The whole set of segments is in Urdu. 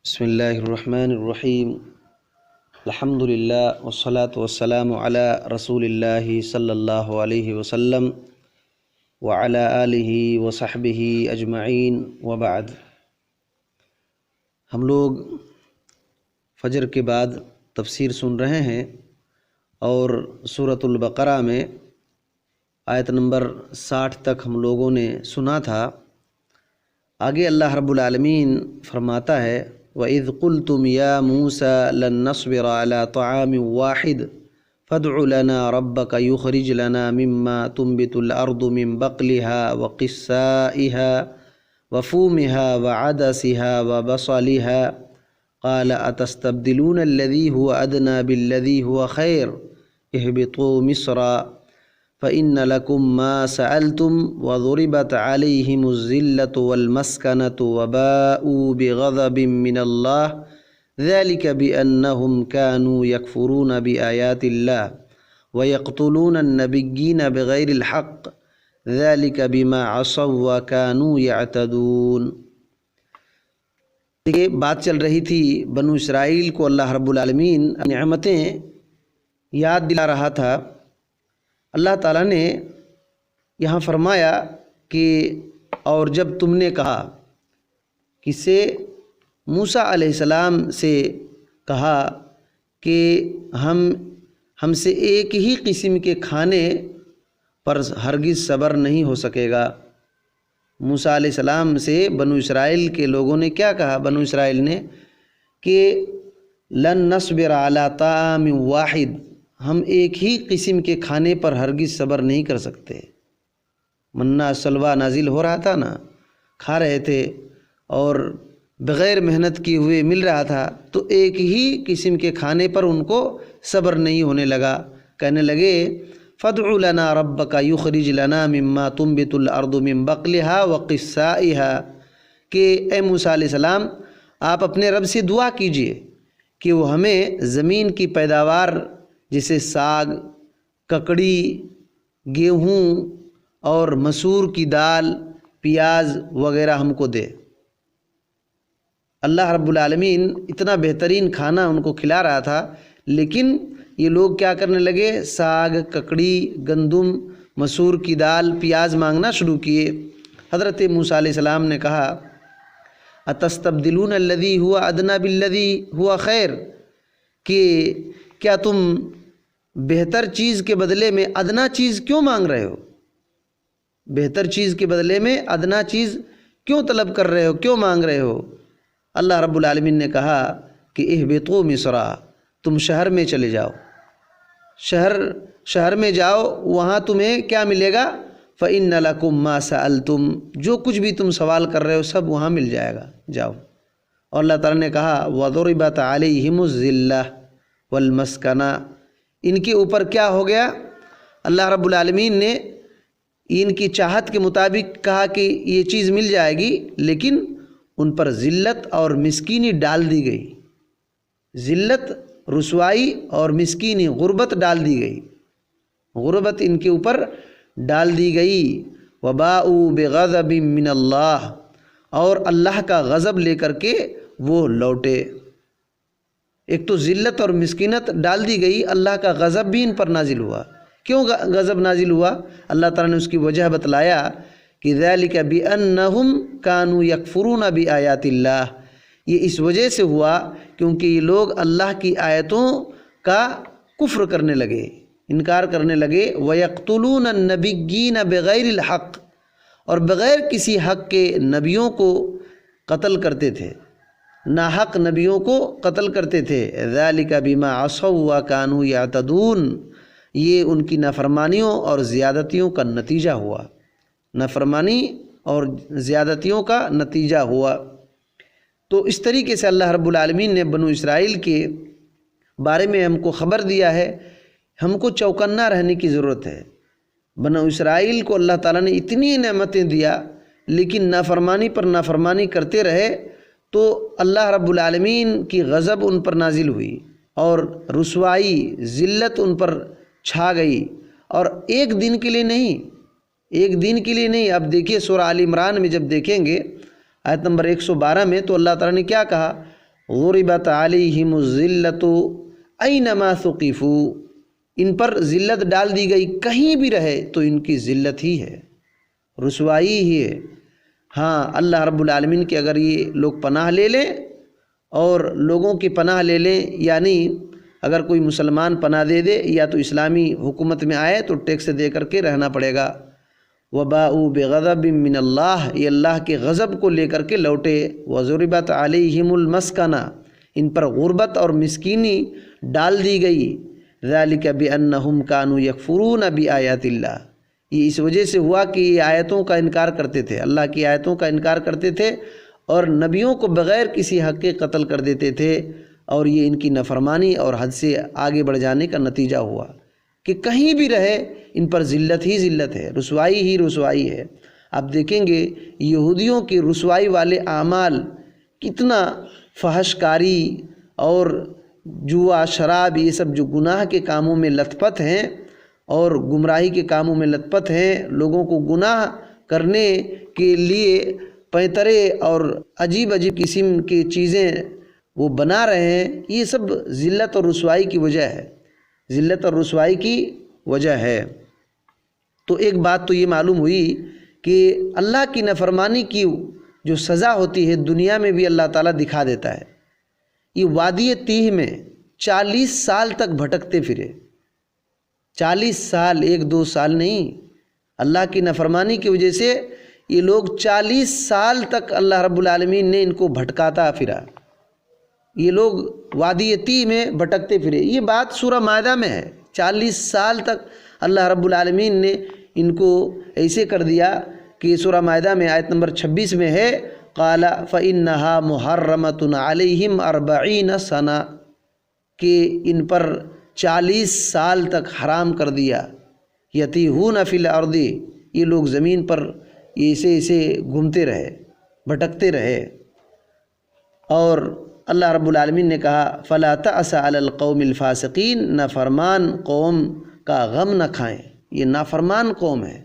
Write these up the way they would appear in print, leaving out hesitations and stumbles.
بسم اللہ الرحمن الرحیم الحمد للہ والصلاة والسلام علی رسول اللہ صلی اللہ علیہ وسلم وعلی آلہ وصحبہ اجمعین وبعد۔ ہم لوگ فجر کے بعد تفسیر سن رہے ہیں اور سورۃ البقرہ میں آیت نمبر 60 تک ہم لوگوں نے سنا تھا۔ آگے اللہ رب العالمین فرماتا ہے وَإِذْ قُلْتُمْ يَا مُوسَى لَن نَّصْبِرَ عَلَى طَعَامٍ وَاحِدٍ فَادْعُ لَنَا رَبَّكَ يُخْرِجْ لَنَا مِمَّا تُنبِتُ الْأَرْضُ مِن بَقْلِهَا وَقِثَّائِهَا وَفُومِهَا وَعَدَسِهَا وَبَصَلِهَا قَالَ أَتَسْتَبْدِلُونَ الَّذِي هُوَ أَدْنَىٰ بِالَّذِي هُوَ خَيْرٌ اهْبِطُوا مِصْرًا فَإِنَّ لَكُم مَّا سَأَلْتُمْ وَضُرِبَتْ عَلَيْهِمُ الذِّلَّةُ وَالْمَسْكَنَةُ وَبَاءُوا بِغَضَبٍ مِّنَ اللَّهِ ذَلِكَ بِأَنَّهُمْ كَانُوا يَكْفُرُونَ بِآيَاتِ اللَّهِ وَيَقْتُلُونَ النَّبِيِّينَ بِغَيْرِ الْحَقِّ ذَلِكَ بِمَا عَصَوا وَكَانُوا يَعْتَدُونَ۔ یہ بات چل رہی تھی، بنو اسرائیل کو اللہ رب العالمین نعمتیں یاد دلا رہا تھا۔ اللہ تعالیٰ نے یہاں فرمایا کہ اور جب تم نے کہا، کس سے؟ موسیٰ علیہ السلام سے کہا کہ ہم سے ایک ہی قسم کے کھانے پر ہرگز صبر نہیں ہو سکے گا۔ موسیٰ علیہ السلام سے بنو اسرائیل کے لوگوں نے کیا کہا؟ بنو اسرائیل نے کہ لن نصبر علی طعام واحد، ہم ایک ہی قسم کے کھانے پر ہرگز صبر نہیں کر سکتے۔ منہ سلویٰ نازل ہو رہا تھا نا، کھا رہے تھے اور بغیر محنت کیے ہوئے مل رہا تھا، تو ایک ہی قسم کے کھانے پر ان کو صبر نہیں ہونے لگا۔ کہنے لگے فَادْعُ لَنَا رَبَّكَ يُخْرِجْ لَنَا مِمَّا تُنبِتُ الْأَرْضُ مِن بَقْلِهَا وَقِثَّائِهَا کہ اے موسیٰ علیہ السلام، آپ اپنے رب سے دعا کیجئے کہ وہ ہمیں زمین کی پیداوار جیسے ساگ، ککڑی، گیہوں اور مسور کی دال، پیاز وغیرہ ہم کو دے۔ اللہ رب العالمین اتنا بہترین کھانا ان کو کھلا رہا تھا، لیکن یہ لوگ کیا کرنے لگے؟ ساگ، ککڑی، گندم، مسور کی دال، پیاز مانگنا شروع کیے۔ حضرت موسیٰ علیہ السلام نے کہا اتستبدلون الذی هو ادنی بالذی هو خیر کہ کیا تم بہتر چیز کے بدلے میں ادنا چیز کیوں مانگ رہے ہو؟ بہتر چیز کے بدلے میں ادنا چیز کیوں طلب کر رہے ہو، کیوں مانگ رہے ہو؟ اللہ رب العالمین نے کہا کہ اہبطوا مصرا، تم شہر میں چلے جاؤ، شہر میں جاؤ، وہاں تمہیں کیا ملے گا؟ فَإِنَّ لَكُم مَّا سَأَلْتُمْ، جو کچھ بھی تم سوال کر رہے ہو سب وہاں مل جائے گا، جاؤ۔ اور اللہ تعالیٰ نے کہا وَضُرِبَتْ عَلَيْهِمُ الذِّلَّةُ وَالْمَسْكَنَةُ، ان کے اوپر کیا ہو گیا؟ اللہ رب العالمین نے ان کی چاہت کے مطابق کہا کہ یہ چیز مل جائے گی، لیکن ان پر ذلت اور مسکینی ڈال دی گئی۔ ذلت، رسوائی اور مسکینی، غربت ڈال دی گئی، غربت ان کے اوپر ڈال دی گئی۔ وَبَاءُوا بِغَضَبٍ مِّنَ اللَّهِ، اور اللہ کا غضب لے کر کے وہ لوٹے۔ ایک تو ذلت اور مسکینت ڈال دی گئی، اللہ کا غضب بھی ان پر نازل ہوا۔ کیوں غضب نازل ہوا؟ اللہ تعالیٰ نے اس کی وجہ بتلایا کہ ذَلِكَ بِأَنَّهُمْ كَانُوا يَكْفُرُونَ بِآيَاتِ اللَّهِ، یہ اس وجہ سے ہوا کیونکہ یہ لوگ اللہ کی آیتوں کا کفر کرنے لگے، انکار کرنے لگے۔ وَيَقْتُلُونَ النَّبِيِّينَ بِغَيْرِ الْحَقِّ، اور بغیر کسی حق کے نبیوں کو قتل کرتے تھے، ناحق نبیوں کو قتل کرتے تھے۔ ذَلِكَ بِمَا عَصَوا وَكَانُوا يَعْتَدُونَ، یہ ان کی نافرمانیوں اور زیادتیوں کا نتیجہ ہوا، نافرمانی اور زیادتیوں کا نتیجہ ہوا۔ تو اس طریقے سے اللہ رب العالمین نے بنو اسرائیل کے بارے میں ہم کو خبر دیا ہے، ہم کو چوکنا رہنے کی ضرورت ہے۔ بنو اسرائیل کو اللہ تعالیٰ نے اتنی نعمتیں دیا، لیکن نافرمانی پر نافرمانی کرتے رہے تو اللہ رب العالمین کی غضب ان پر نازل ہوئی اور رسوائی، ذلت ان پر چھا گئی۔ اور ایک دن کے لیے نہیں، ایک دن کے لیے نہیں۔ اب دیکھیے سورہ آل عمران میں جب دیکھیں گے آیت نمبر 112 میں، تو اللہ تعالیٰ نے کیا کہا؟ غربت علیہم الذلۃ اینما ثقفوا، ان پر ذلت ڈال دی گئی، کہیں بھی رہے تو ان کی ذلت ہی ہے، رسوائی ہی ہے۔ ہاں اللہ رب العالمین کے اگر یہ لوگ پناہ لے لیں اور لوگوں کی پناہ لے لیں، یعنی اگر کوئی مسلمان پناہ دے دے یا تو اسلامی حکومت میں آئے تو ٹیکس دے کر کے رہنا پڑے گا۔ وباءوا بغضب من اللہ، یہ اللہ کے غضب کو لے کر کے لوٹے۔ وضربت علیہم المسکنہ، ان پر غربت اور مسکینی ڈال دی گئی۔ ذالک بانہم کانوا یکفرون بآیات اللہ، یہ اس وجہ سے ہوا کہ یہ آیتوں کا انکار کرتے تھے، اللہ کی آیتوں کا انکار کرتے تھے اور نبیوں کو بغیر کسی حق کے قتل کر دیتے تھے، اور یہ ان کی نافرمانی اور حد سے آگے بڑھ جانے کا نتیجہ ہوا کہ کہیں بھی رہے ان پر ذلت ہی ذلت ہے، رسوائی ہی رسوائی ہے۔ آپ دیکھیں گے یہودیوں کی رسوائی والے اعمال کتنا فحش کاری اور جوا شراب، یہ سب جو گناہ کے کاموں میں لت پت ہیں اور گمراہی کے کاموں میں لت پت ہیں، لوگوں کو گناہ کرنے کے لیے پیترے اور عجیب عجیب قسم کی چیزیں وہ بنا رہے ہیں، یہ سب ذلت اور رسوائی کی وجہ ہے، ذلت اور رسوائی کی وجہ ہے۔ تو ایک بات تو یہ معلوم ہوئی کہ اللہ کی نافرمانی کی جو سزا ہوتی ہے دنیا میں بھی اللہ تعالیٰ دکھا دیتا ہے۔ یہ وادی تیہ میں 40 سال تک بھٹکتے پھرے، 40 سال، 1-2 سال نہیں، اللہ کی نافرمانی کی وجہ سے یہ لوگ 40 سال تک اللہ رب العالمین نے ان کو بھٹکاتا پھرا، یہ لوگ وادی تیہ میں بھٹکتے پھرے۔ یہ بات سورہ مائدہ میں ہے، 40 سال تک اللہ رب العالمین نے ان کو ایسے کر دیا کہ سورہ مائدہ میں آیت نمبر 26 میں ہے قال فإنها محرمۃ علیہم 40 سنہ، کہ ان پر 40 سال تک حرام کر دیا۔ یتیہون فی الارض، یہ لوگ زمین پر ایسے ایسے گھومتے رہے، بھٹکتے رہے۔ اور اللہ رب العالمین نے کہا فلا تأس علی القوم الفاسقین، نافرمان قوم کا غم نہ کھائیں، یہ نافرمان قوم ہے،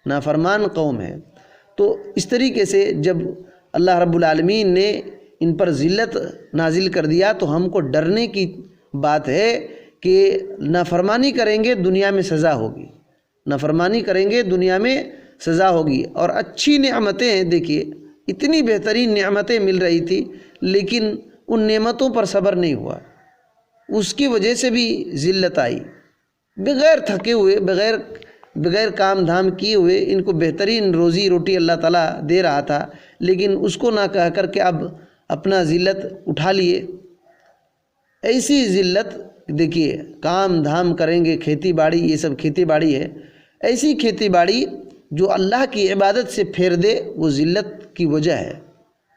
نافرمان قوم ہے۔ تو اس طریقے سے جب اللہ رب العالمین نے ان پر ذلت نازل کر دیا تو ہم کو ڈرنے کی بات ہے کہ نافرمانی کریں گے دنیا میں سزا ہوگی، نافرمانی کریں گے دنیا میں سزا ہوگی۔ اور اچھی نعمتیں دیکھیے، اتنی بہترین نعمتیں مل رہی تھی لیکن ان نعمتوں پر صبر نہیں ہوا، اس کی وجہ سے بھی ذلت آئی۔ بغیر تھکے ہوئے، بغیر کام دھام کیے ہوئے ان کو بہترین روزی روٹی اللہ تعالیٰ دے رہا تھا، لیکن اس کو نہ کہہ کر کے اب اپنا ذلت اٹھا لیے۔ ایسی ذلت دیکھیے، کام دھام کریں گے، کھیتی باڑی، یہ سب کھیتی باڑی ہے، ایسی کھیتی باڑی جو اللہ کی عبادت سے پھیر دے، وہ ذلت کی وجہ ہے،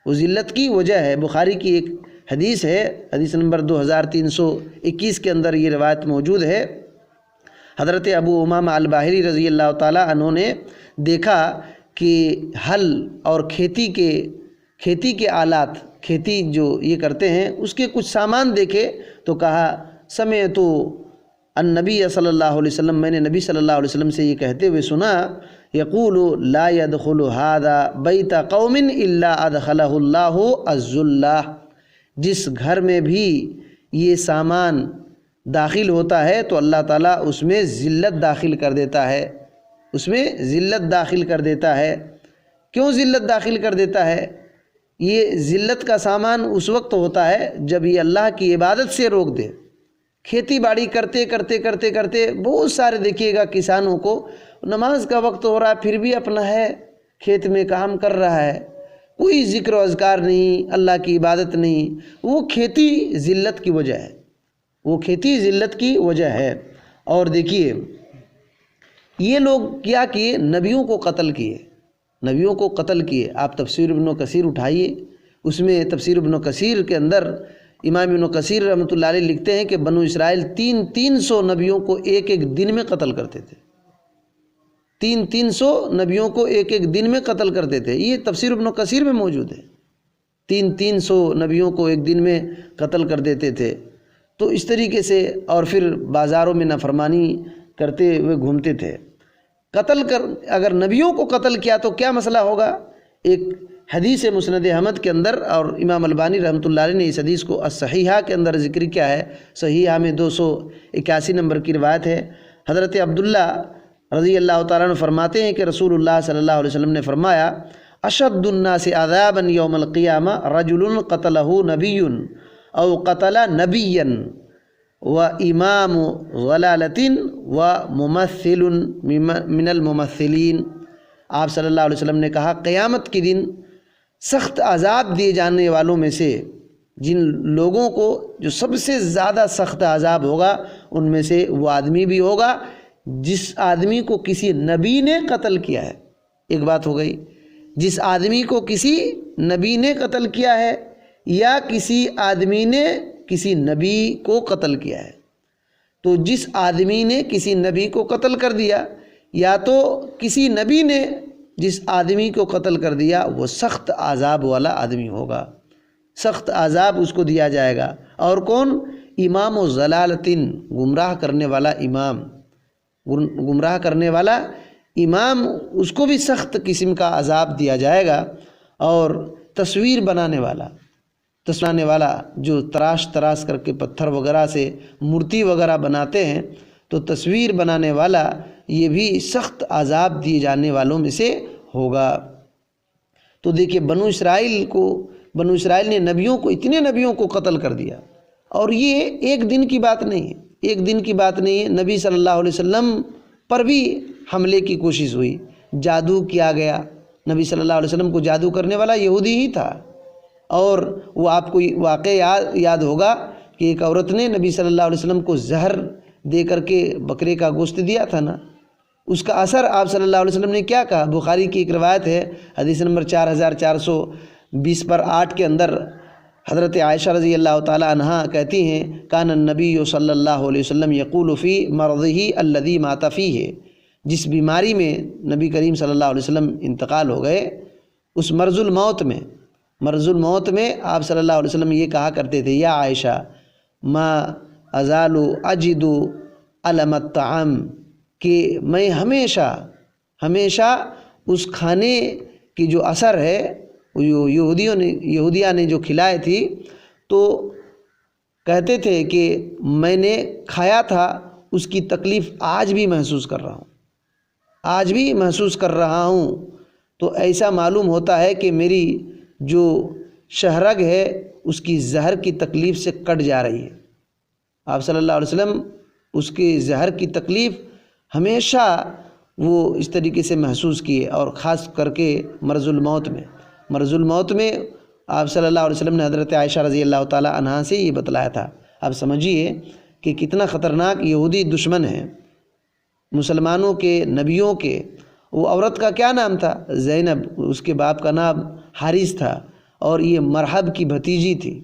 وہ ذلت کی وجہ ہے۔ بخاری کی ایک حدیث ہے، حدیث نمبر 2321 کے اندر یہ روایت موجود ہے۔ حضرت ابو امامہ الباہلی رضی اللہ تعالیٰ عنہ نے دیکھا کہ ہل اور کھیتی کے آلات، کھیتی جو یہ کرتے ہیں اس کے کچھ سامان دیکھے تو کہا سمعت النبی صلی اللہ علیہ وسلم، میں نے نبی صلی اللہ علیہ وسلم سے یہ کہتے ہوئے سنا یقول لا يدخل هذا بیت قوم الا ادخلہ اللہ الذلہ، جس گھر میں بھی یہ سامان داخل ہوتا ہے تو اللہ تعالیٰ اس میں ذلت داخل کر دیتا ہے، اس میں ذلت داخل کر دیتا ہے۔ کیوں ذلت داخل کر دیتا ہے؟ یہ ذلت کا سامان اس وقت ہوتا ہے جب یہ اللہ کی عبادت سے روک دے۔ کھیتی باڑی کرتے کرتے بہت سارے دیکھیے گا کسانوں کو نماز کا وقت ہو رہا ہے پھر بھی اپنا ہے کھیت میں کام کر رہا ہے، کوئی ذکر و اذکار نہیں، اللہ کی عبادت نہیں، وہ کھیتی ذلت کی وجہ ہے، وہ کھیتی ذلت کی وجہ ہے۔ اور دیکھیے یہ لوگ کیا کیے، نبیوں کو قتل کیے، نبیوں کو قتل کیے۔ آپ تفسیر ابن کثیر اٹھائیے، اس میں تفسیر ابن کثیر کے اندر امام ابن کثیر رحمۃ اللہ علیہ لکھتے ہیں کہ بنو اسرائیل 300 نبیوں کو ایک دن میں قتل کرتے تھے، 300 نبیوں کو ایک دن میں قتل کرتے تھے۔ یہ تفسیر ابن کثیر میں موجود ہے، 300 نبیوں کو ایک دن میں قتل کر دیتے تھے۔ تو اس طریقے سے اور پھر بازاروں میں نافرمانی کرتے ہوئے گھومتے تھے۔ اگر نبیوں کو قتل کیا تو کیا مسئلہ ہوگا؟ ایک حدیث مسند احمد کے اندر، اور امام البانی رحمۃ اللہ علیہ نے اس حدیث کو الصحیحہ کے اندر ذکر کیا ہے۔ صحیحہ میں 281 نمبر کی روایت ہے۔ حضرت عبداللہ رضی اللہ تعالیٰ عنہ فرماتے ہیں کہ رسول اللہ صلی اللہ علیہ وسلم نے فرمایا، اشد الناس عذابا یوم القیامہ رجل قتلہ نبی او قتل نبیا و امام ضلالۃ و ممثل من الممثلین۔ آپ صلی اللہ علیہ وسلم نے کہا، قیامت کے دن سخت عذاب دیے جانے والوں میں سے جن لوگوں کو جو سب سے زیادہ سخت عذاب ہوگا ان میں سے وہ آدمی بھی ہوگا جس آدمی کو کسی نبی نے قتل کیا ہے۔ ایک بات ہو گئی، جس آدمی کو کسی نبی نے قتل کیا ہے یا کسی آدمی نے کسی نبی کو قتل کیا ہے۔ تو جس آدمی نے کسی نبی کو قتل کر دیا یا تو کسی نبی نے جس آدمی کو قتل کر دیا، وہ سخت عذاب والا آدمی ہوگا، سخت عذاب اس کو دیا جائے گا۔ اور کون؟ امام و ضلالتن، گمراہ کرنے والا امام، گمراہ کرنے والا امام، اس کو بھی سخت قسم کا عذاب دیا جائے گا۔ اور تصویر بنانے والا جو تراش کر کے پتھر وغیرہ سے مورتی وغیرہ بناتے ہیں، تو تصویر بنانے والا یہ بھی سخت عذاب دیے جانے والوں میں سے ہوگا۔ تو دیکھیے بنو اسرائیل نے نبیوں کو، اتنے نبیوں کو قتل کر دیا، اور یہ ایک دن کی بات نہیں ہے، ایک دن کی بات نہیں ہے۔ نبی صلی اللہ علیہ وسلم پر بھی حملے کی کوشش ہوئی، جادو کیا گیا۔ نبی صلی اللہ علیہ وسلم کو جادو کرنے والا یہودی ہی تھا، اور وہ آپ کو واقعہ یاد ہوگا کہ ایک عورت نے نبی صلی اللہ علیہ وسلم کو زہر دے کر کے بکرے کا گوشت دیا تھا نا، اس کا اثر آپ صلی اللہ علیہ وسلم نے کیا کہا؟ بخاری کی ایک روایت ہے، حدیث نمبر 4420 پر 8 کے اندر حضرت عائشہ رضی اللہ تعالی عنہا کہتی ہیں، کان النبی صلی اللہ علیہ وسلم یقول فی مرضہ الذی مات فیہ، جس بیماری میں نبی کریم صلی اللہ علیہ وسلم انتقال ہو گئے، اس مرض الموت میں آپ صلی اللہ علیہ وسلم یہ کہا کرتے تھے، یا عائشہ ما ازال اجد علم الطعام، کہ میں ہمیشہ اس کھانے کی جو اثر ہے، یہودیہ نے جو کھلائے تھی، تو کہتے تھے کہ میں نے کھایا تھا، اس کی تکلیف آج بھی محسوس کر رہا ہوں۔ تو ایسا معلوم ہوتا ہے کہ میری جو شہرگ ہے اس کی زہر کی تکلیف سے کٹ جا رہی ہے۔ آپ صلی اللہ علیہ وسلم اس کے زہر کی تکلیف ہمیشہ وہ اس طریقے سے محسوس کیے، اور خاص کر کے مرض الموت میں آپ صلی اللہ علیہ وسلم نے حضرت عائشہ رضی اللہ تعالی عنہا سے یہ بتلایا تھا۔ اب سمجھیے کہ کتنا خطرناک یہودی دشمن ہے مسلمانوں کے، نبیوں کے۔ وہ عورت کا کیا نام تھا؟ زینب، اس کے باپ کا نام حارث تھا، اور یہ مرحب کی بھتیجی تھی،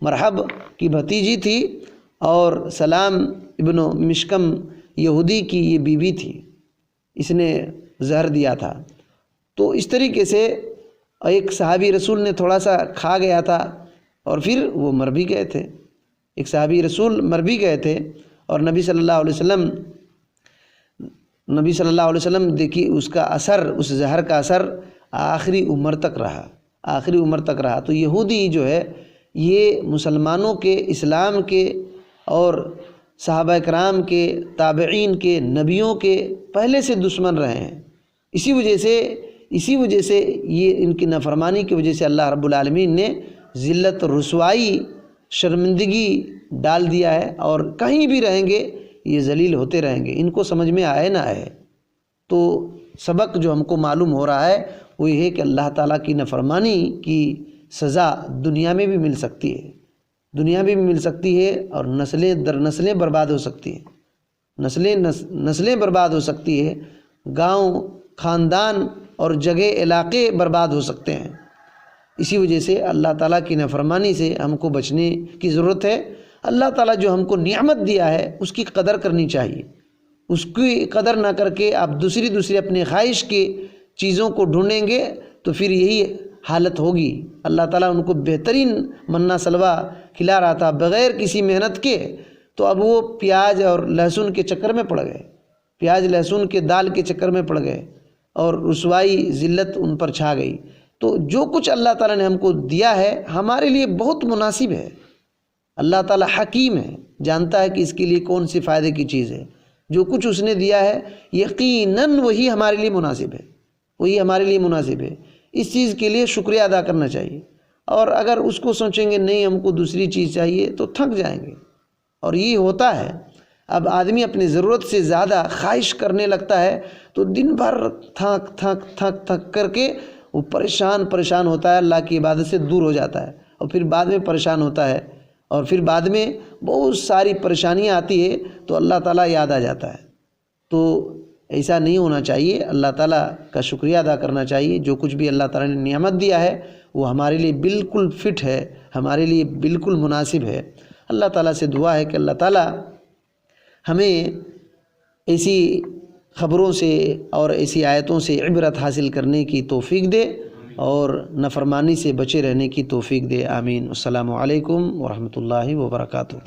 مرحب کی بھتیجی تھی، اور سلام ابن مشکم یہودی کی یہ بیوی تھی، اس نے زہر دیا تھا۔ تو اس طریقے سے ایک صحابی رسول نے تھوڑا سا کھا گیا تھا، اور پھر وہ مر بھی گئے تھے، ایک صحابی رسول مر بھی گئے تھے، اور نبی صلی اللہ علیہ وسلم دیکھیے اس کا اثر، اس زہر کا اثر آخری عمر تک رہا۔ تو یہودی جو ہے یہ مسلمانوں کے، اسلام کے اور صحابہ کرام کے، تابعین کے، نبیوں کے پہلے سے دشمن رہے ہیں۔ اسی وجہ سے یہ ان کی نافرمانی کی وجہ سے اللہ رب العالمین نے ذلت، رسوائی، شرمندگی ڈال دیا ہے، اور کہیں بھی رہیں گے یہ ذلیل ہوتے رہیں گے، ان کو سمجھ میں آئے نہ آئے۔ تو سبق جو ہم کو معلوم ہو رہا ہے وہ یہ ہے کہ اللہ تعالیٰ کی نافرمانی کی سزا دنیا میں بھی مل سکتی ہے، اور نسلیں در نسلیں برباد ہو سکتی ہیں، نسلیں برباد ہو سکتی ہے، گاؤں، خاندان اور جگہ، علاقے برباد ہو سکتے ہیں۔ اسی وجہ سے اللہ تعالیٰ کی نافرمانی سے ہم کو بچنے کی ضرورت ہے۔ اللہ تعالیٰ جو ہم کو نعمت دیا ہے اس کی قدر کرنی چاہیے، اس کی قدر نہ کر کے آپ دوسری اپنے خواہش کی چیزوں کو ڈھونڈیں گے تو پھر یہی حالت ہوگی۔ اللہ تعالیٰ ان کو بہترین منہ سلوہ کھلا رہا تھا بغیر کسی محنت کے، تو اب وہ پیاز اور لہسن کے چکر میں پڑ گئے، پیاز لہسن کے دال کے چکر میں پڑ گئے، اور رسوائی، ذلت ان پر چھا گئی۔ تو جو کچھ اللہ تعالیٰ نے ہم کو دیا ہے ہمارے لیے بہت مناسب ہے۔ اللہ تعالیٰ حکیم ہے، جانتا ہے کہ اس کے لیے کون سی فائدے کی چیز ہے۔ جو کچھ اس نے دیا ہے یقیناً وہی ہمارے لیے مناسب ہے، وہی ہمارے لیے مناسب ہے۔ اس چیز کے لیے شکریہ ادا کرنا چاہیے، اور اگر اس کو سوچیں گے نہیں ہم کو دوسری چیز چاہیے تو تھک جائیں گے، اور یہ ہوتا ہے۔ اب آدمی اپنی ضرورت سے زیادہ خواہش کرنے لگتا ہے تو دن بھر تھک تھک تھک تھک کر کے وہ پریشان ہوتا ہے، اللہ کی عبادت سے دور ہو جاتا ہے، اور پھر بعد میں پریشان ہوتا ہے، اور پھر بعد میں بہت ساری پریشانیاں آتی ہے تو اللہ تعالیٰ یاد آ جاتا ہے۔ تو ایسا نہیں ہونا چاہیے، اللہ تعالیٰ کا شکریہ ادا کرنا چاہیے۔ جو کچھ بھی اللہ تعالیٰ نے نعمت دیا ہے وہ ہمارے لیے بالکل فٹ ہے، ہمارے لیے بالکل مناسب ہے۔ اللہ تعالیٰ سے دعا ہے کہ اللہ تعالیٰ ہمیں ایسی خبروں سے اور ایسی آیتوں سے عبرت حاصل کرنے کی توفیق دے، اور نافرمانی سے بچے رہنے کی توفیق دے، آمین۔ السلام علیکم ورحمۃ اللہ وبرکاتہ۔